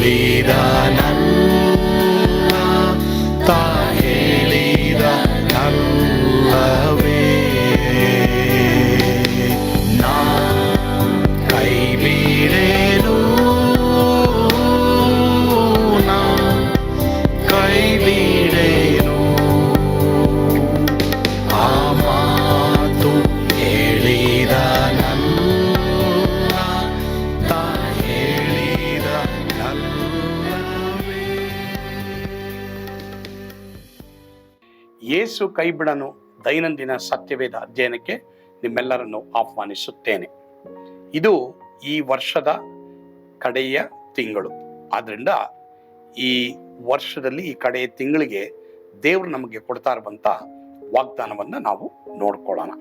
ಹೇಳಿದನಲ್ಲ, ತಾ ಹೇಳಿದನಲ್ಲವೇ. ನಾ ಕೈ ಬಿಡೇನು, ನಾ ಕೈ ಬಿಡೇನು. ಆ ಮಾತು ಹೇಳಿದನಲ್ಲ, ತಾ ಹೇಳಿದನಲ್ಲವೇ. ಯೇಸು ಕೈ ಬಿಡನು ದೈನಂದಿನ ಸತ್ಯವೇದ ಅಧ್ಯಯನಕ್ಕೆ ನಿಮ್ಮೆಲ್ಲರನ್ನು ಆಹ್ವಾನಿಸುತ್ತೇನೆ. ಇದು ಈ ವರ್ಷದ ಕಡೆಯ ತಿಂಗಳು. ಆದ್ರಿಂದ ಈ ವರ್ಷದಲ್ಲಿ ಈ ಕಡೆಯ ತಿಂಗಳಿಗೆ ದೇವರು ನಮಗೆ ಕೊಡ್ತಾ ಇರುವಂತ ವಾಗ್ದಾನವನ್ನ ನಾವು ನೋಡ್ಕೊಳ್ಳೋಣ.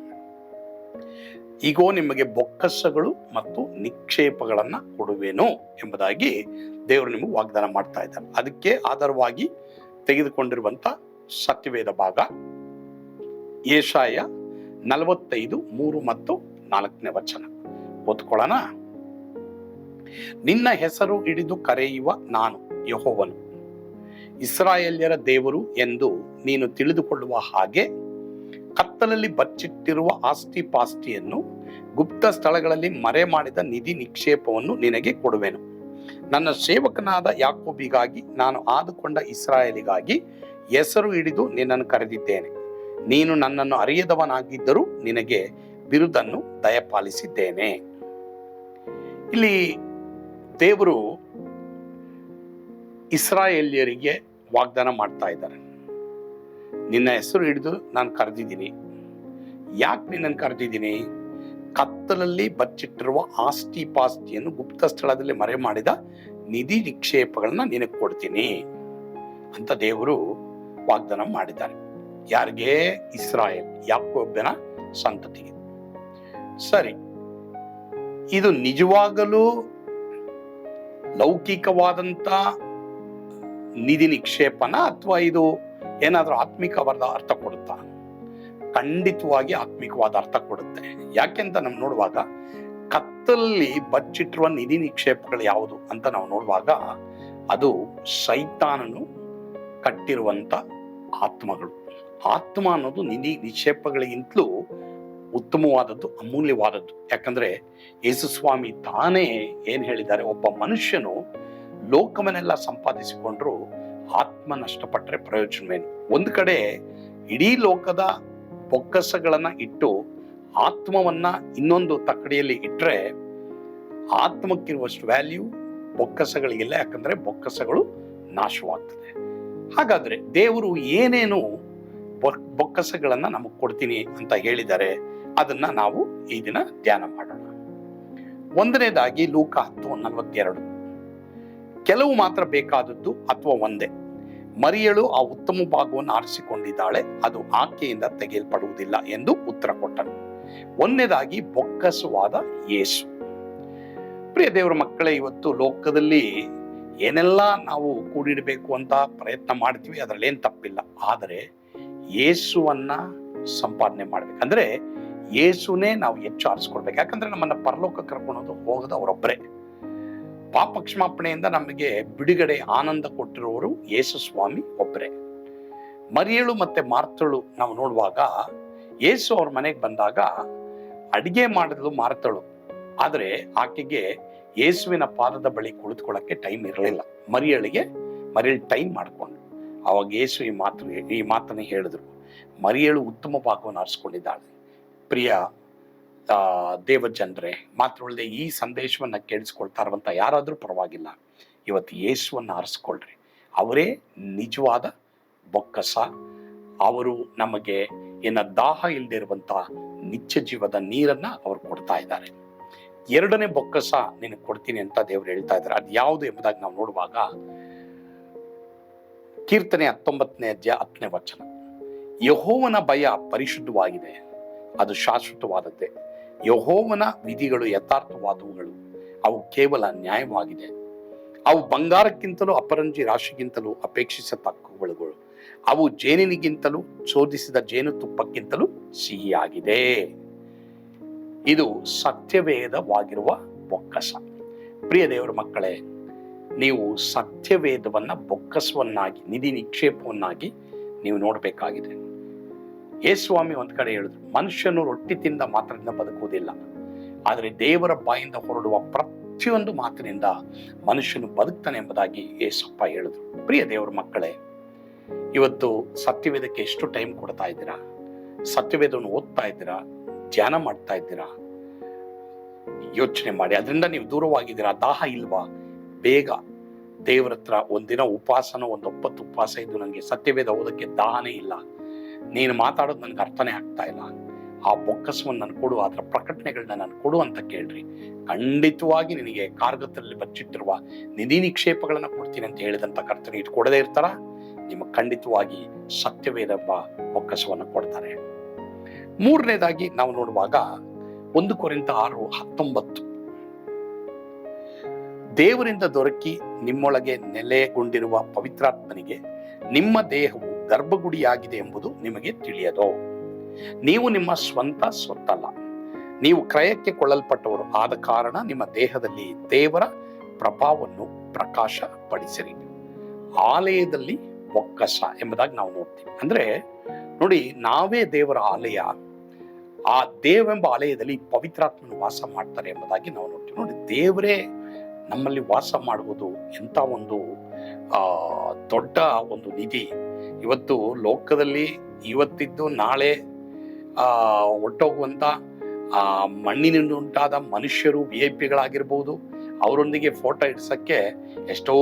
ಈಗೋ ನಿಮಗೆ ಬೊಕ್ಕಸಗಳು ಮತ್ತು ನಿಕ್ಷೇಪಗಳನ್ನ ಕೊಡುವೆನು ಎಂಬುದಾಗಿ ದೇವರು ನಿಮಗೆ ವಾಗ್ದಾನ ಮಾಡ್ತಾ ಇದ್ದಾರೆ. ಅದಕ್ಕೆ ಆಧಾರವಾಗಿ ತೆಗೆದುಕೊಂಡಿರುವಂತ ಸತ್ಯವೇದ ಭಾಗ ಯೆಶಾಯ 45:3 ಮತ್ತು 4ನೇ ವಚನ ಓದ್ಕೊಳ್ಳೋಣ. ನಿನ್ನ ಹೆಸರು ಹಿಡಿದು ಕರೆಯುವ ನಾನು ಯೆಹೋವನು, ಇಸ್ರಾಯೇಲ್ಯರ ದೇವರು ಎಂದು ನೀನು ತಿಳಿದುಕೊಳ್ಳುವ ಹಾಗೆ ಕತ್ತಲಲ್ಲಿ ಬಚ್ಚಿಟ್ಟಿರುವ ಆಸ್ತಿ ಪಾಸ್ತಿಯನ್ನು, ಗುಪ್ತ ಸ್ಥಳಗಳಲ್ಲಿ ಮರೆ ಮಾಡಿದ ನಿಧಿ ನಿಕ್ಷೇಪವನ್ನು ನಿನಗೆ ಕೊಡುವೆನು. ನನ್ನ ಸೇವಕನಾದ ಯಾಕೋಬಿಗಾಗಿ, ನಾನು ಆದುಕೊಂಡ ಇಸ್ರಾಯೇಲಿಗಾಗಿ ಹೆಸರು ಹಿಡಿದು ನಿನ್ನನ್ನು ಕರೆದಿದ್ದೇನೆ. ನೀನು ನನ್ನನ್ನು ಅರಿಯದವನಾಗಿದ್ದರೂ ನಿನಗೆ ಬಿರುದನ್ನು ದಯಪಾಲಿಸಿದ್ದೇನೆ. ಇಲ್ಲಿ ದೇವರು ಇಸ್ರಾಯೇಲ್ಯರಿಗೆ ವಾಗ್ದಾನ ಮಾಡ್ತಾ ಇದ್ದಾರೆ. ನಿನ್ನ ಹೆಸರು ಹಿಡಿದು ನಾನು ಕರೆದಿದ್ದೀನಿ. ಯಾಕೆ ನಿನ್ನನ್ನು ಕರೆದಿದ್ದೀನಿ? ಕತ್ತಲಲ್ಲಿ ಬಚ್ಚಿಟ್ಟಿರುವ ಆಸ್ತಿ ಪಾಸ್ತಿಯನ್ನು, ಗುಪ್ತ ಸ್ಥಳದಲ್ಲಿ ಮರೆ ಮಾಡಿದ ನಿಧಿ ನಿಕ್ಷೇಪಗಳನ್ನ ನಿನಗೆ ಕೊಡ್ತೀನಿ ಅಂತ ದೇವರು ವಾಗ್ದಾನ ಮಾಡಿದ್ದಾರೆ. ಯಾರಿಗೆ? ಇಸ್ರಾಯೇಲ್, ಯಾಕೋಬನ ಸಂತತಿಗೆ. ಸರಿ, ಇದು ನಿಜವಾಗಲೂ ಲೌಕಿಕವಾದಂತ ನಿಧಿ ನಿಕ್ಷೇಪನ ಅಥವಾ ಇದು ಏನಾದ್ರೂ ಆತ್ಮಿಕವಾದ ಅರ್ಥ ಕೊಡುತ್ತಾ? ಖಂಡಿತವಾಗಿ ಆತ್ಮಿಕವಾದ ಅರ್ಥ ಕೊಡುತ್ತೆ. ಯಾಕೆಂತ ನಾವು ನೋಡುವಾಗ ಕತ್ತಲಲ್ಲಿ ಬಚ್ಚಿಟ್ಟಿರುವ ನಿಧಿ ನಿಕ್ಷೇಪಗಳು ಯಾವುದು ಅಂತ ನಾವು ನೋಡುವಾಗ ಅದು ಸೈತಾನನು ಕಟ್ಟಿರುವಂತ ಆತ್ಮಗಳು. ಆತ್ಮ ಅನ್ನೋದು ನಿಧಿ ನಿಕ್ಷೇಪಗಳಿಗಿಂತಲೂ ಉತ್ತಮವಾದದ್ದು, ಅಮೂಲ್ಯವಾದದ್ದು. ಯಾಕಂದ್ರೆ ಯೇಸು ಸ್ವಾಮಿ ತಾನೇ ಏನ್ ಹೇಳಿದ್ದಾರೆ, ಒಬ್ಬ ಮನುಷ್ಯನು ಲೋಕವನ್ನೆಲ್ಲ ಸಂಪಾದಿಸಿಕೊಂಡ್ರು ಆತ್ಮ ನಷ್ಟಪಟ್ಟರೆ ಪ್ರಯೋಜನವೇನು? ಒಂದು ಕಡೆ ಇಡೀ ಲೋಕದ ಬೊಕ್ಕಸಗಳನ್ನ ಇಟ್ಟು ಆತ್ಮವನ್ನ ಇನ್ನೊಂದು ತಕ್ಕಡಿಯಲ್ಲಿ ಇಟ್ರೆ ಆತ್ಮಕ್ಕಿರುವಷ್ಟು ವ್ಯಾಲ್ಯೂ ಬೊಕ್ಕಸಗಳಿಗಿಲ್ಲ. ಯಾಕಂದ್ರೆ ಬೊಕ್ಕಸಗಳು ನಾಶವಾಗ್ತದೆ. ಹಾಗಾದ್ರೆ ದೇವರು ಏನೇನು ಬೊಕ್ಕಸಗಳನ್ನ ನಮಗ್ ಕೊಡ್ತೀನಿ ಅಂತ ಹೇಳಿದ್ದಾರೆ, ಅದನ್ನ ನಾವು ಈ ದಿನ ಧ್ಯಾನ ಮಾಡೋಣ. ಒಂದನೇದಾಗಿ ಲೂಕ 10:42. ಕೆಲವು ಮಾತ್ರ ಬೇಕಾದದ್ದು ಅಥವಾ ಒಂದೇ. ಮರಿಯಳು ಆ ಉತ್ತಮ ಭಾಗವನ್ನು ಆರಿಸಿಕೊಂಡಿದ್ದಾಳೆ, ಅದು ಆಕೆಯಿಂದ ತೆಗೆಯಲ್ಪಡುವುದಿಲ್ಲ ಎಂದು ಉತ್ತರ ಕೊಟ್ಟನು. ಒಂದನೇದಾಗಿ ಬೊಕ್ಕಸವಾದ ಯೇಸು. ಪ್ರಿಯ ದೇವರ ಮಕ್ಕಳೇ, ಇವತ್ತು ಲೋಕದಲ್ಲಿ ಏನೆಲ್ಲ ನಾವು ಕೂಡಿಡಬೇಕು ಅಂತ ಪ್ರಯತ್ನ ಮಾಡ್ತೀವಿ, ಅದರಲ್ಲಿ ಏನ್ ತಪ್ಪಿಲ್ಲ. ಆದರೆ ಯೇಸುವನ್ನ ಸಂಪಾದನೆ ಮಾಡ್ಬೇಕಂದ್ರೆ ಯೇಸುನೇ ನಾವು ಹೆಚ್ಚು ಆರಿಸ್ಕೊಳ್ಬೇಕು. ಯಾಕಂದ್ರೆ ನಮ್ಮನ್ನ ಪರಲೋಕ ಕರ್ಕೊಂಡು ಹೋಗೋದು ಅವರೊಬ್ಬರೇ. ಪಾಪ ಕ್ಷಮಾಪಣೆಯಿಂದ ನಮಗೆ ಬಿಡುಗಡೆ ಆನಂದ ಕೊಟ್ಟಿರುವವರು ಯೇಸು ಸ್ವಾಮಿ ಒಬ್ಬರೇ. ಮರಿಯಳು ಮತ್ತೆ ಮಾರ್ತಳು ನಾವು ನೋಡುವಾಗ ಯೇಸು ಅವ್ರ ಮನೆಗೆ ಬಂದಾಗ ಅಡಿಗೆ ಮಾಡಿದ್ಲು ಮಾರ್ತಳು. ಆದ್ರೆ ಆಕೆಗೆ ಯೇಸುವಿನ ಪಾದದ ಬಳಿ ಕುಳಿತುಕೊಳ್ಳಕ್ಕೆ ಟೈಮ್ ಇರಲಿಲ್ಲ. ಮರಿಯಳು ಟೈಮ್ ಮಾಡ್ಕೊಂಡು ಅವಾಗ ಯೇಸು ಈ ಮಾತನ್ನ ಹೇಳಿದ್ರು, ಮರಿಯಳು ಉತ್ತಮ ಭಾಗವನ್ನು ಆರಿಸ್ಕೊಂಡಿದ್ದಾಳೆ. ಪ್ರಿಯ ದೇವಜನರೇ, ಮಾತ್ರವಲ್ಲದೆ ಈ ಸಂದೇಶವನ್ನ ಕೇಳಿಸ್ಕೊಳ್ತಾ ಇರುವಂತ ಯಾರಾದ್ರೂ ಪರವಾಗಿಲ್ಲ, ಇವತ್ತು ಯೇಸುವನ್ನ ಆರಿಸ್ಕೊಳ್ರಿ. ಅವರೇ ನಿಜವಾದ ಬೊಕ್ಕಸ. ಅವರು ನಮಗೆ ದಾಹ ಇಲ್ಲದೆ ಇರುವಂತ ನಿತ್ಯ ಜೀವದ ನೀರನ್ನ ಅವ್ರು ಕೊಡ್ತಾ ಇದ್ದಾರೆ. ಎರಡನೇ ಬೊಕ್ಕಸ ನಿನಗೆ ಕೊಡ್ತೀನಿ ಅಂತ ದೇವರು ಹೇಳ್ತಾ ಇದ್ದಾರೆ. ಅದು ಯಾವುದು ಎಂಬುದಾಗಿ ನಾವು ನೋಡುವಾಗ ಕೀರ್ತನೆ 19ನೇ ಅಧ್ಯಾಯ 10ನೇ ವಚನ. ಯೆಹೋವನ ಭಯ ಪರಿಶುದ್ಧವಾಗಿದೆ, ಅದು ಶಾಶ್ವತವಾದದ್ದೇ. ಯೆಹೋವನ ವಿಧಿಗಳು ಯಥಾರ್ಥವಾದವುಗಳು, ಅವು ಕೇವಲ ನ್ಯಾಯವಾಗಿದೆ. ಅವು ಬಂಗಾರಕ್ಕಿಂತಲೂ ಅಪರಂಜಿ ರಾಶಿಗಿಂತಲೂ ಅಪೇಕ್ಷಿಸತಕ್ಕವುಗಳು. ಅವು ಜೇನಿನಿಗಿಂತಲೂ ಶೋಧಿಸಿದ ಜೇನುತುಪ್ಪಕ್ಕಿಂತಲೂ ಸಿಹಿಯಾಗಿದೆ. ಇದು ಸತ್ಯವೇದವಾಗಿರುವ ಬೊಕ್ಕಸ. ಪ್ರಿಯ ದೇವರ ಮಕ್ಕಳೇ, ನೀವು ಸತ್ಯವೇದವನ್ನ ಬೊಕ್ಕಸವನ್ನಾಗಿ, ನಿಧಿ ನಿಕ್ಷೇಪವನ್ನಾಗಿ ನೀವು ನೋಡಬೇಕಾಗಿದೆ. ಯೇಸುಸ್ವಾಮಿ ಒಂದ್ ಕಡೆ ಹೇಳಿದ್ರು, ಮನುಷ್ಯನು ರೊಟ್ಟಿ ತಿಂದ ಮಾತ್ರದಿಂದ ಬದುಕುವುದಿಲ್ಲ, ಆದರೆ ದೇವರ ಬಾಯಿಂದ ಹೊರಡುವ ಪ್ರತಿಯೊಂದು ಮಾತಿನಿಂದ ಮನುಷ್ಯನು ಬದುಕ್ತಾನೆ ಎಂಬುದಾಗಿ ಯೇಸಪ್ಪ ಹೇಳಿದ್ರು. ಪ್ರಿಯ ದೇವರ ಮಕ್ಕಳೇ, ಇವತ್ತು ಸತ್ಯವೇದಕ್ಕೆ ಎಷ್ಟು ಟೈಮ್ ಕೊಡ್ತಾ ಇದ್ದೀರಾ? ಸತ್ಯವೇದವನ್ನು ಓದ್ತಾ ಇದ್ದೀರಾ? ಧ್ಯಾನ ಮಾಡ್ತಾ ಇದ್ದೀರಾ? ಯೋಚನೆ ಮಾಡಿ. ಅದರಿಂದ ನೀವು ದೂರವಾಗಿದ್ದೀರಾ? ದಾಹ ಇಲ್ವಾ? ಬೇಗ ದೇವರ ಹತ್ರ ಒಂದಿನ ಉಪವಾಸನ, ಒಂದು 9 ಉಪವಾಸ ಇದ್ದು ನನಗೆ ಸತ್ಯವೇದ ಓದಕ್ಕೆ ದಾಹನೇ ಇಲ್ಲ, ನೀನು ಮಾತಾಡೋದು ನನಗೆ ಅರ್ಥನೇ ಆಗ್ತಾ ಇಲ್ಲ, ಆ ಬೊಕ್ಕಸವನ್ನು ನಾನು ಕೊಡು, ಅದರ ಪ್ರಕಟಣೆಗಳನ್ನ ನಾನು ಕೊಡು ಅಂತ ಕೇಳ್ರಿ. ಖಂಡಿತವಾಗಿ ನಿನಗೆ ಕಾರ್ಗತ್ತದಲ್ಲಿ ಬಚ್ಚಿಟ್ಟಿರುವ ನಿಧಿ ನಿಕ್ಷೇಪಗಳನ್ನ ಕೊಡ್ತೀನಿ ಅಂತ ಹೇಳಿದಂತ ಕರ್ತನೆ ಇಟ್ಕೊಡದೇ ಇರ್ತಾರ, ನಿಮಗೆ ಖಂಡಿತವಾಗಿ ಸತ್ಯವೇದ ಎಂಬ ಬೊಕ್ಕಸವನ್ನು ಕೊಡ್ತಾರೆ. ಮೂರನೇದಾಗಿ ನಾವು ನೋಡುವಾಗ 1 ಕೊರಿಂಥ 6:19, ದೇವರಿಂದ ದೊರಕಿ ನಿಮ್ಮೊಳಗೆ ನೆಲೆಗೊಂಡಿರುವ ಪವಿತ್ರಾತ್ಮನಿಗೆ ನಿಮ್ಮ ದೇಹವು ಗರ್ಭಗುಡಿಯಾಗಿದೆ ಎಂಬುದು ನಿಮಗೆ ತಿಳಿಯದೋ? ನೀವು ನಿಮ್ಮ ಸ್ವಂತ ಸೊತ್ತಲ್ಲ, ನೀವು ಕ್ರಯಕ್ಕೆ ಕೊಳ್ಳಲ್ಪಟ್ಟವರು ಆದ ಕಾರಣ ನಿಮ್ಮ ದೇಹದಲ್ಲಿ ದೇವರ ಪ್ರಭಾವವನ್ನು ಪ್ರಕಾಶ ಪಡಿಸಿರಿ. ಆಲಯದಲ್ಲಿ ಬೊಕ್ಕಸ ಎಂಬುದಾಗಿ ನಾವು ನೋಡ್ತೀವಿ. ಅಂದ್ರೆ ನೋಡಿ, ನಾವೇ ದೇವರ ಆಲಯ, ಆ ದೇವೆಂಬ ಆಲಯದಲ್ಲಿ ಪವಿತ್ರಾತ್ಮನು ವಾಸ ಮಾಡ್ತಾರೆ ಎಂಬುದಾಗಿ ನಾವು ನೋಡ್ತೀವಿ. ನೋಡಿ, ದೇವರೇ ನಮ್ಮಲ್ಲಿ ವಾಸ ಮಾಡುವುದು ಎಂತ ಒಂದು ದೊಡ್ಡ ಒಂದು ನಿಧಿ. ಇವತ್ತು ಲೋಕದಲ್ಲಿ ಇವತ್ತಿದ್ದು ನಾಳೆ ಹೊಟ್ಟೋಗುವಂತ ಮಣ್ಣಿನಿಂದ ಉಂಟಾದ ಮನುಷ್ಯರು, VIP ಗಳಾಗಿರ್ಬೋದು, ಅವರೊಂದಿಗೆ ಫೋಟೋ ಇಡ್ಸಕ್ಕೆ ಎಷ್ಟೋ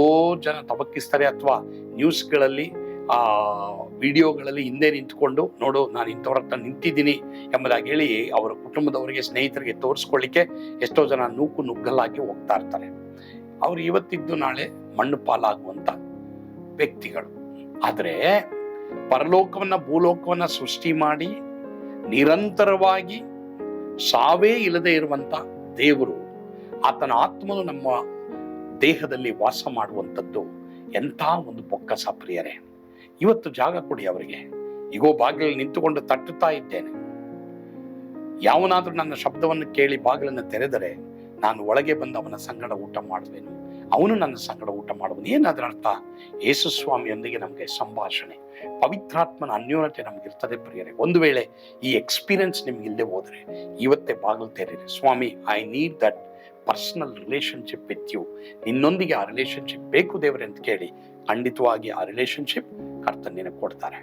ಜನ ತಬಕ್ಕಿಸ್ತಾರೆ, ಅಥವಾ ನ್ಯೂಸ್ಗಳಲ್ಲಿ ವಿಡಿಯೋಗಳಲ್ಲಿ ಹಿಂದೆ ನಿಂತ್ಕೊಂಡು, ನೋಡು ನಾನು ಇಂಥವ್ರ ಹತ್ರ ನಿಂತಿದ್ದೀನಿ ಎಂಬುದಾಗಿ ಹೇಳಿ ಅವರ ಕುಟುಂಬದವರಿಗೆ, ಸ್ನೇಹಿತರಿಗೆ ತೋರಿಸ್ಕೊಳ್ಳಿಕ್ಕೆ ಎಷ್ಟೋ ಜನ ನುಗ್ಗಲಾಗಿ ಹೋಗ್ತಾ ಇರ್ತಾರೆ. ಅವ್ರು ಇವತ್ತಿದ್ದು ನಾಳೆ ಮಣ್ಣು ಪಾಲಾಗುವಂತ ವ್ಯಕ್ತಿಗಳು. ಆದ್ರೆ ಪರಲೋಕವನ್ನ, ಭೂಲೋಕವನ್ನ ಸೃಷ್ಟಿ ಮಾಡಿ ನಿರಂತರವಾಗಿ ಸಾವೇ ಇಲ್ಲದೆ ಇರುವಂತ ದೇವರು, ಆತನ ಆತ್ಮನು ನಮ್ಮ ದೇಹದಲ್ಲಿ ವಾಸ ಮಾಡುವಂಥದ್ದು ಎಂಥ ಒಂದು ಬೊಕ್ಕಸ ಪ್ರಿಯರೇ. ಇವತ್ತು ಜಾಗ ಕೊಡಿ ಅವರಿಗೆ. ಈಗೋ ಬಾಗಿಲಲ್ಲಿ ನಿಂತುಕೊಂಡು ತಟ್ಟುತ್ತಾ ಇದ್ದೇನೆ. ಯಾವನಾದ್ರೂ ನನ್ನ ಶಬ್ದವನ್ನು ಕೇಳಿ ಬಾಗಿಲನ್ನು ತೆರೆದರೆ ನಾನು ಒಳಗೆ ಬಂದು ಅವನ ಸಂಗಡ ಊಟ ಮಾಡುವೆನು, ಅವನು ನನ್ನ ಸಂಗಡ ಊಟ ಮಾಡುವನು. ಏನಾದ್ರ ಅರ್ಥ? ಯೇಸು ಸ್ವಾಮಿಯೊಂದಿಗೆ ನಮಗೆ ಸಂಭಾಷಣೆ, ಪವಿತ್ರಾತ್ಮನ ಅನ್ಯೋನ್ಯತೆ ನಮಗಿರ್ತದೆ ಪ್ರಿಯರೇ. ಒಂದು ವೇಳೆ ಈ ಎಕ್ಸ್ಪೀರಿಯನ್ಸ್ ನಿಮ್ಗೆ ಇಲ್ಲದೆ ಹೋದ್ರೆ ಇವತ್ತೇ ಬಾಗಿಲು ತೆರೀರಿ. ಸ್ವಾಮಿ, I need that personal relationship with you. ನಿನ್ನೊಂದಿಗೆ ಆ ರಿಲೇಶನ್ಶಿಪ್ ಬೇಕು ದೇವರೇ ಅಂತ ಕೇಳಿ, ಖಂಡಿತವಾಗಿ ಆ ರಿಲೇಶನ್ಶಿಪ್ ಕರ್ತನ ನಿನಗೆ ಕೊಡ್ತಾರೆ.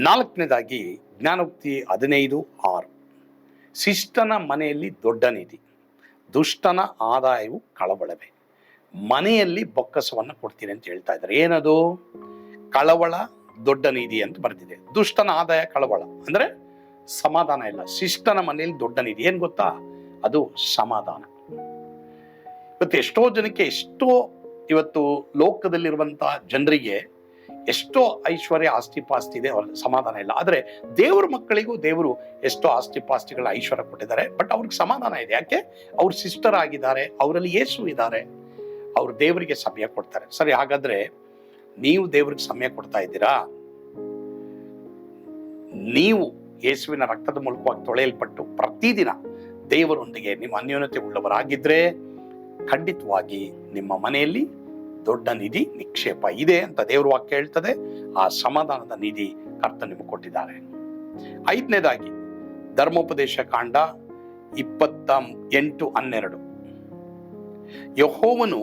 4ನೇದಾಗಿ ಜ್ಞಾನೋಕ್ತಿ 15:6, ಶಿಷ್ಟನ ಮನೆಯಲ್ಲಿ ದೊಡ್ಡ ನಿಧಿ, ದುಷ್ಟನ ಆದಾಯವು ಕಳವಳವೇ. ಮನೆಯಲ್ಲಿ ಬೊಕ್ಕಸವನ್ನ ಕೊಡ್ತೀನಿ ಅಂತ ಹೇಳ್ತಾ ಇದ್ದಾರೆ. ಏನದು? ಕಳವಳ, ದೊಡ್ಡ ನಿಧಿ ಅಂತ ಬರೆದಿದೆ. ದುಷ್ಟನ ಆದಾಯ ಕಳವಳ ಅಂದ್ರೆ ಸಮಾಧಾನ ಇಲ್ಲ. ಶಿಷ್ಟನ ಮನೆಯಲ್ಲಿ ದೊಡ್ಡ ನಿಧಿ ಏನ್ ಗೊತ್ತಾ? ಅದು ಸಮಾಧಾನ. ಇವತ್ತು ಎಷ್ಟೋ ಜನಕ್ಕೆ, ಎಷ್ಟೋ ಇವತ್ತು ಲೋಕದಲ್ಲಿರುವಂತಹ ಜನರಿಗೆ ಎಷ್ಟೋ ಐಶ್ವರ್ಯ, ಆಸ್ತಿ ಪಾಸ್ತಿ ಇದೆ, ಅವ್ರಿಗೆ ಸಮಾಧಾನ ಇಲ್ಲ. ಆದ್ರೆ ದೇವರ ಮಕ್ಕಳಿಗೂ ದೇವರು ಎಷ್ಟೋ ಆಸ್ತಿ ಪಾಸ್ತಿಗಳ ಐಶ್ವರ್ಯ ಕೊಟ್ಟಿದ್ದಾರೆ, ಬಟ್ ಅವ್ರಿಗೆ ಸಮಾಧಾನ ಇದೆ. ಯಾಕೆ? ಅವ್ರು ಸಿಸ್ಟರ್ ಆಗಿದ್ದಾರೆ, ಅವರಲ್ಲಿ ಯೇಸು ಇದ್ದಾರೆ, ಅವ್ರು ದೇವರಿಗೆ ಸಮಯ ಕೊಡ್ತಾರೆ. ಸರಿ, ಹಾಗಾದ್ರೆ ನೀವು ದೇವರಿಗೆ ಸಮಯ ಕೊಡ್ತಾ ಇದ್ದೀರಾ? ನೀವು ಯೇಸುವಿನ ರಕ್ತದ ಮೂಲಕವಾಗಿ ತೊಳೆಯಲ್ಪಟ್ಟು ಪ್ರತಿದಿನ ದೇವರೊಂದಿಗೆ ನಿಮ್ಮ ಅನ್ಯೋನ್ಯತೆ ಉಳ್ಳವರಾಗಿದ್ರೆ ಖಂಡಿತವಾಗಿ ನಿಮ್ಮ ಮನೆಯಲ್ಲಿ ದೊಡ್ಡ ನಿಧಿ ನಿಕ್ಷೇಪ ಇದೆ ಅಂತ ದೇವರ ವಾಕ್ಯ ಹೇಳ್ತದೆ. ಆ ಸಮಾಧಾನದ ನಿಧಿ ಕರ್ತ ನಿಮಗೆ ಕೊಟ್ಟಿದ್ದಾರೆ. 5ನೇದಾಗಿ ಧರ್ಮೋಪದೇಶ ಕಾಂಡ 28:12, ಯೆಹೋವನು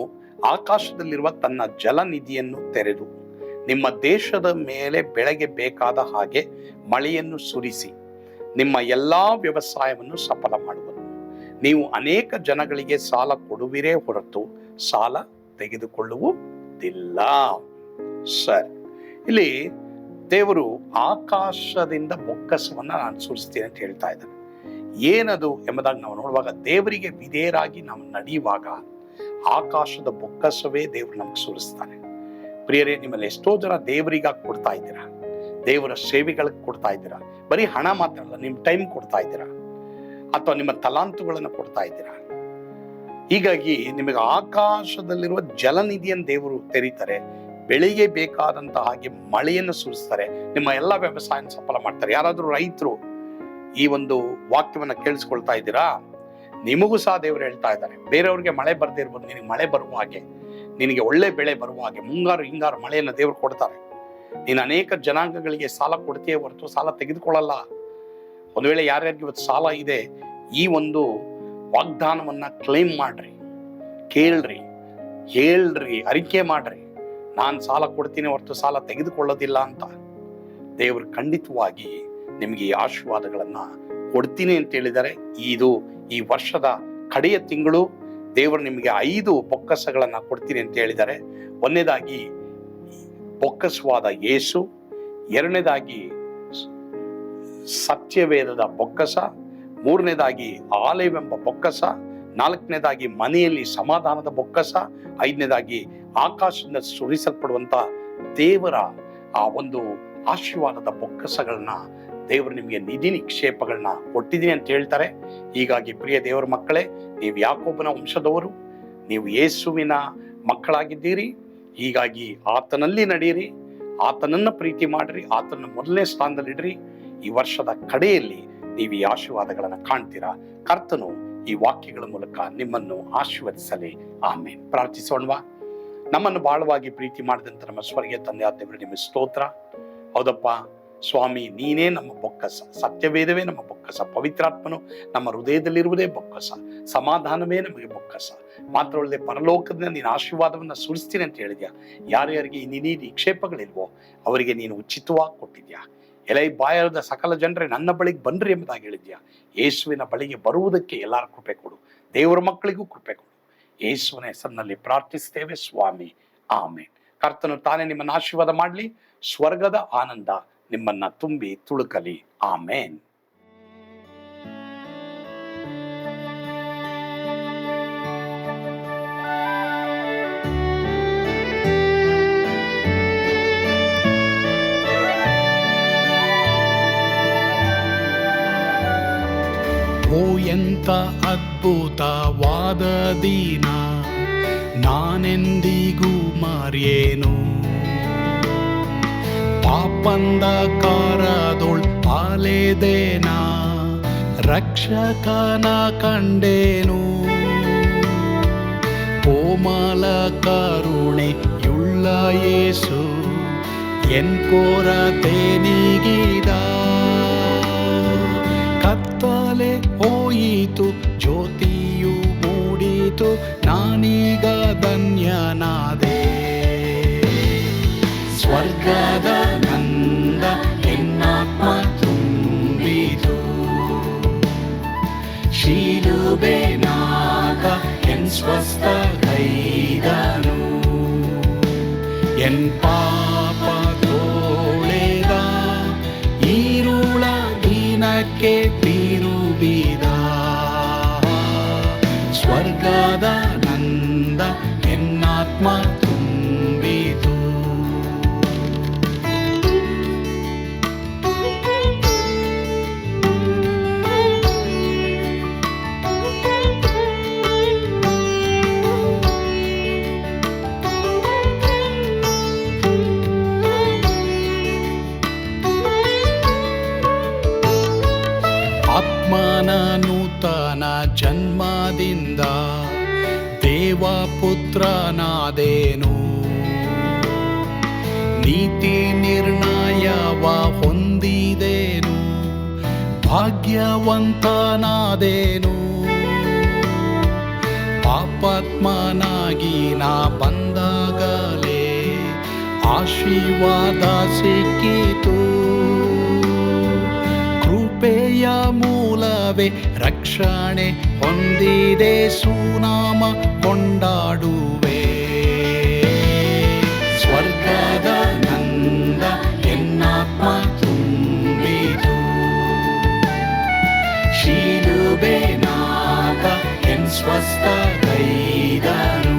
ಆಕಾಶದಲ್ಲಿರುವ ತನ್ನ ಜಲನಿಧಿಯನ್ನು ತೆರೆದು ನಿಮ್ಮ ದೇಶದ ಮೇಲೆ ಬೆಳೆಗೆ ಬೇಕಾದ ಹಾಗೆ ಮಳೆಯನ್ನು ಸುರಿಸಿ ನಿಮ್ಮ ಎಲ್ಲಾ ವ್ಯವಸಾಯವನ್ನು ಸಫಲ ಮಾಡುವನು. ನೀವು ಅನೇಕ ಜನಗಳಿಗೆ ಸಾಲ ಕೊಡುವಿರೇ ಹೊರತು ಸಾಲ ತೆಗೆದುಕೊಳ್ಳುವುದಿಲ್ಲ. ಸರಿ, ಇಲ್ಲಿ ದೇವರು ಆಕಾಶದಿಂದ ಬೊಕ್ಕಸವನ್ನ ನಾನು ಸುರಿಸ್ತೀನಿ ಅಂತ ಹೇಳ್ತಾ ಇದ್ದಾನೆ. ಏನದು ಎಂಬುದಾಗಿ ನಾವು ನೋಡುವಾಗ, ದೇವರಿಗೆ ವಿಧೇಯರಾಗಿ ನಾವು ನಡೆಯುವಾಗ ಆಕಾಶದ ಬೊಕ್ಕಸವೇ ದೇವರು ನಮ್ಗೆ ಸುರಿಸ್ತಾನೆ. ಪ್ರಿಯರೇ, ನಿಮ್ಮಲ್ಲಿ ಎಷ್ಟೋ ಜನ ದೇವರಿಗಾಗಿ ಕೊಡ್ತಾ ಇದ್ದೀರಾ, ದೇವರ ಸೇವೆಗಳಿಗೆ ಕೊಡ್ತಾ ಇದ್ದೀರಾ. ಬರೀ ಹಣ ಮಾತ್ರ ಅಲ್ಲ, ನಿಮ್ ಟೈಮ್ ಕೊಡ್ತಾ ಇದ್ದೀರಾ, ಅಥವಾ ನಿಮ್ಮ ತಲಾಂತುಗಳನ್ನು ಕೊಡ್ತಾ ಇದ್ದೀರಾ. ಹೀಗಾಗಿ ನಿಮಗೆ ಆಕಾಶದಲ್ಲಿರುವ ಜಲನಿಧಿಯನ್ನು ದೇವರು ತೆರೀತಾರೆ, ಬೆಳೆಗೆ ಬೇಕಾದಂತ ಹಾಗೆ ಮಳೆಯನ್ನು ಸುರಿಸ್ತಾರೆ, ನಿಮ್ಮ ಎಲ್ಲ ವ್ಯವಸಾಯ ಸಫಲ ಮಾಡ್ತಾರೆ. ಯಾರಾದ್ರೂ ರೈತರು ಈ ಒಂದು ವಾಕ್ಯವನ್ನ ಕೇಳಿಸ್ಕೊಳ್ತಾ ಇದ್ದೀರಾ? ನಿಮಗೂ ಸಹ ದೇವರು ಹೇಳ್ತಾ ಇದ್ದಾರೆ, ಬೇರೆಯವ್ರಿಗೆ ಮಳೆ ಬರ್ದೇ ಇರ್ಬೋದು, ನಿನಗೆ ಮಳೆ ಬರುವ ಹಾಗೆ, ನಿನಗೆ ಒಳ್ಳೆ ಬೆಳೆ ಬರುವ ಹಾಗೆ ಮುಂಗಾರು ಹಿಂಗಾರು ಮಳೆಯನ್ನು ದೇವರು ಕೊಡ್ತಾರೆ. ನೀನು ಅನೇಕ ಜನಾಂಗಗಳಿಗೆ ಸಾಲ ಕೊಡ್ತೀಯ ಹೊರತು ಸಾಲ ತೆಗೆದುಕೊಳ್ಳಲ್ಲ. ಒಂದು ವೇಳೆ ಯಾರ್ಯಾರಿಗೆ ಇವತ್ತು ಸಾಲ ಇದೆ, ಈ ಒಂದು ವಾಗ್ದಾನವನ್ನ ಕ್ಲೈಮ್ ಮಾಡ್ರಿ, ಕೇಳ್ರಿ, ಹೇಳ್ರಿ, ಅರಿಕೆ ಮಾಡ್ರಿ. ನಾನು ಸಾಲ ಕೊಡ್ತೀನಿ ಹೊರತು ಸಾಲ ತೆಗೆದುಕೊಳ್ಳೋದಿಲ್ಲ ಅಂತ. ದೇವರು ಖಂಡಿತವಾಗಿ ನಿಮಗೆ ಈ ಆಶೀರ್ವಾದಗಳನ್ನ ಕೊಡ್ತೀನಿ ಅಂತ ಹೇಳಿದ್ದಾರೆ. ಇದು ಈ ವರ್ಷದ ಕಡೆಯ ತಿಂಗಳು ದೇವರು ನಿಮಗೆ 5 ಬೊಕ್ಕಸಗಳನ್ನ ಕೊಡ್ತೀನಿ ಅಂತ ಹೇಳಿದ್ದಾರೆ. ಒಂದನೇದಾಗಿ ಬೊಕ್ಕಸವಾದ ಯೇಸು, ಎರಡನೇದಾಗಿ ಸತ್ಯವೇದದ ಬೊಕ್ಕಸ, ಮೂರನೇದಾಗಿ ಆಲಯವೆಂಬ ಬೊಕ್ಕಸ, ನಾಲ್ಕನೇದಾಗಿ ಮನೆಯಲ್ಲಿ ಸಮಾಧಾನದ ಬೊಕ್ಕಸ, ಐದನೇದಾಗಿ ಆಕಾಶದಿಂದ ಸುರಿಸಲ್ಪಡುವಂತ ದೇವರ ಆ ಒಂದು ಆಶೀರ್ವಾದದ ಬೊಕ್ಕಸಗಳನ್ನ ದೇವರು ನಿಮಗೆ ನಿಧಿ ನಿಕ್ಷೇಪಗಳನ್ನ ಕೊಟ್ಟಿದ್ದೀನಿ ಅಂತ ಹೇಳ್ತಾರೆ. ಹೀಗಾಗಿ ಪ್ರಿಯ ದೇವರ ಮಕ್ಕಳೇ, ನೀವು ಯಾಕೋಬನ ವಂಶದವರು, ನೀವು ಯೇಸುವಿನ ಮಕ್ಕಳಾಗಿದ್ದೀರಿ. ಹೀಗಾಗಿ ಆತನಲ್ಲಿ ನಡೆಯಿರಿ, ಆತನನ್ನ ಪ್ರೀತಿ ಮಾಡ್ರಿ, ಆತನ ಮೊದಲನೇ ಸ್ಥಾನದಲ್ಲಿಡ್ರಿ. ಈ ವರ್ಷದ ಕಡೆಯಲ್ಲಿ ನೀವು ಈ ಆಶೀರ್ವಾದಗಳನ್ನ ಕಾಣ್ತೀರಾ. ಕರ್ತನು ಈ ವಾಕ್ಯಗಳ ಮೂಲಕ ನಿಮ್ಮನ್ನು ಆಶೀರ್ವದಿಸಲಿ. ಆಮೇಲೆ ಪ್ರಾರ್ಥಿಸೋಣವಾ. ನಮ್ಮನ್ನು ಬಹಳವಾಗಿ ಪ್ರೀತಿ ಮಾಡಿದಂತ ನಮ್ಮ ಸ್ವರ್ಗೀಯ ತಂದೆ ಆದ ದೇವರೇ, ನಿಮ್ಮ ಸ್ತೋತ್ರ. ಹೌದಪ್ಪ ಸ್ವಾಮಿ, ನೀನೇ ನಮ್ಮ ಬೊಕ್ಕಸ, ಸತ್ಯವೇದವೇ ನಮ್ಮ ಬೊಕ್ಕಸ, ಪವಿತ್ರಾತ್ಮನು ನಮ್ಮ ಹೃದಯದಲ್ಲಿರುವುದೇ ಬೊಕ್ಕಸ, ಸಮಾಧಾನವೇ ನಮಗೆ ಬೊಕ್ಕಸ. ಮಾತ್ರವಲ್ಲದೆ ಪರಲೋಕದಿಂದ ನೀನು ಆಶೀರ್ವಾದವನ್ನ ಸುರಿಸ್ತೀನಿ ಅಂತ ಹೇಳಿದ್ಯಾ. ಯಾರ್ಯಾರಿಗೆ ಈ ನಿಧಿ ನಿಕ್ಷೇಪಗಳಿಲ್ವೋ ಅವರಿಗೆ ನೀನು ಉಚಿತವಾಗಿ ಕೊಟ್ಟಿದ್ಯಾ. ಎಲೈ ಬಾಯರದ ಸಕಲ ಜನರೇ ನನ್ನ ಬಳಿಗೆ ಬನ್ರಿ ಎಂಬುದಾಗಿ ಹೇಳಿದ್ಯಾ. ಯೇಸುವಿನ ಬಳಿಗೆ ಬರುವುದಕ್ಕೆ ಎಲ್ಲರ ಕೃಪೆ ಕೊಡು, ದೇವರ ಮಕ್ಕಳಿಗೂ ಕೃಪೆ ಕೊಡು. ಯೇಸುವಿನ ಹೆಸರಿನಲ್ಲಿ ಪ್ರಾರ್ಥಿಸ್ತೇವೆ ಸ್ವಾಮಿ, ಆಮೇನ್. ಕರ್ತನು ತಾನೇ ನಿಮ್ಮನ್ನು ಆಶೀರ್ವಾದ ಮಾಡಲಿ. ಸ್ವರ್ಗದ ಆನಂದ ನಿಮ್ಮನ್ನ ತುಂಬಿ ತುಳುಕಲಿ. ಆಮೇನ್. ಓ ಎಂತ ಅದ್ಭುತವಾದ ದಿನ, ನಾನೆಂದಿಗೂ ಮರೆಯೇನು. ಪಾಪಂಧಕಾರದೊಳ್ ಅಲೆದೇನ, ರಕ್ಷಕನ ಕಂಡೇನು. ಕೋಮಲ ಕರುಣೆಯುಳ್ಳ ಯೇಸು ಎನ್ ಕೊರತೆ ನೀಗಿದ. ಕತ್ತಲೆ ಹೋಯಿತು, ಜ್ಯೋತಿಯು ಮೂಡಿತು, ನಾನೀಗ ಧನ್ಯನಾದೆ. ಸ್ವರ್ಗದ ನಂದ ಎನ್ನಾತ್ಮ ತುಂಬಿತು, ಶಿಲುಬೆನಾಗ ಎನ್ ಸ್ವಸ್ಥ ಕೈದನು. ಎನ್ ಪಾಪ ತೋಳೆದ, ಈರುಳ ದಿನಕ್ಕೆ ತಿರುಗಿದ. ಸ್ವರ್ಗದ ನಂದ ಎನ್ನಾತ್ಮ ತುಂಬಿತು. ಆತ್ಮನ ನೂತನ ಜನ್ಮದಿಂದ ದೇವಪುತ್ರನಾದೇನು. ನೀತಿ ನಿರ್ಣಯವ ಹೊಂದಿದೇನು, ಭಾಗ್ಯವಂತನಾದೇನು. ಪಾಪಾತ್ಮನಾಗಿ ನಾ ಬಂದಾಗಲೇ ಆಶೀರ್ವಾದ ಸಿಕ್ಕಿತು. ಕೃಪೆಯ ಮೂಲವೇ ರಕ್ಷಣೆ ಹೊಂದಿದೆ, ಸುನಾಮ ಕೊಂಡಾಡುವೆ. ಸ್ವರ್ಗದ ನಂದ ಎನ್ನಾತ್ಮ ತುಂಬಿತು, ಶಿಲುಬೆನಾಗ ಎನ್ ಸ್ವಸ್ಥ ಕೈದನು.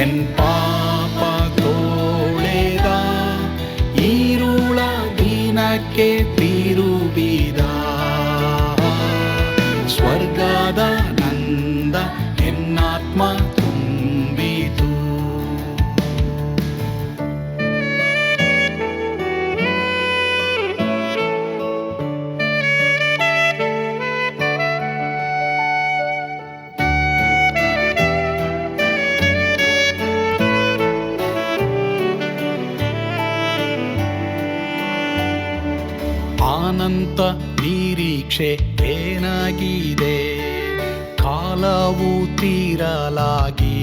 ಎನ್ ಪಾಪ ತೋಳೆದ, ಈರುಳ ದಿನಕ್ಕೆ ತಿರುಗಿದ. ಸ್ವರ್ಗದ ನಂದ ಎನ್ನಾತ್ಮ ತುಂಬಿತು. ಅದ್ಭುತ ನಿರೀಕ್ಷೆ ಏನಾಗಿದೆ, ಕಾಲವು ತೀರಲಾಗಿ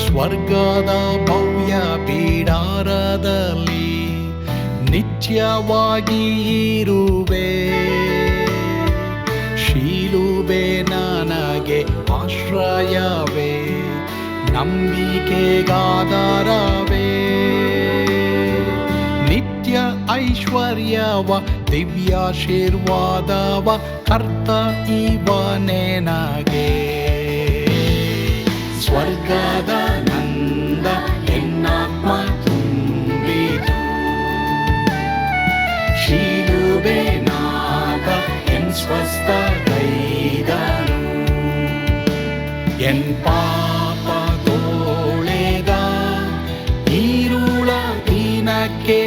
ಸ್ವರ್ಗದ ಭವ್ಯ ಬಿಡಾರದಲ್ಲಿ ನಿತ್ಯವಾಗಿ ಇರುವೆ. ಶಿಲುಬೆ ನನಗೆ ಆಶ್ರಯವೇ, ನಂಬಿಕೆಗಾಧಾರವೇ. ನಿತ್ಯ ಐಶ್ವರ್ಯವ ದಿವ್ಯಾಶೀರ್ವಾದವ ಕರ್ತ ಇವನೇ ನಗೆ. ಸ್ವರ್ಗದ ನಂದ ಎನ್ನಾತ್ಮ ತುಂಬಿತು, ಶಿಲುಬೆ ನಾಗ ಎನ್ ಸ್ವಸ್ಥ ಗೈದನು. ಎನ್ ಪಾಪ ತೋಳೆದ ಈರುಳ ದಿನಕ್ಕೆ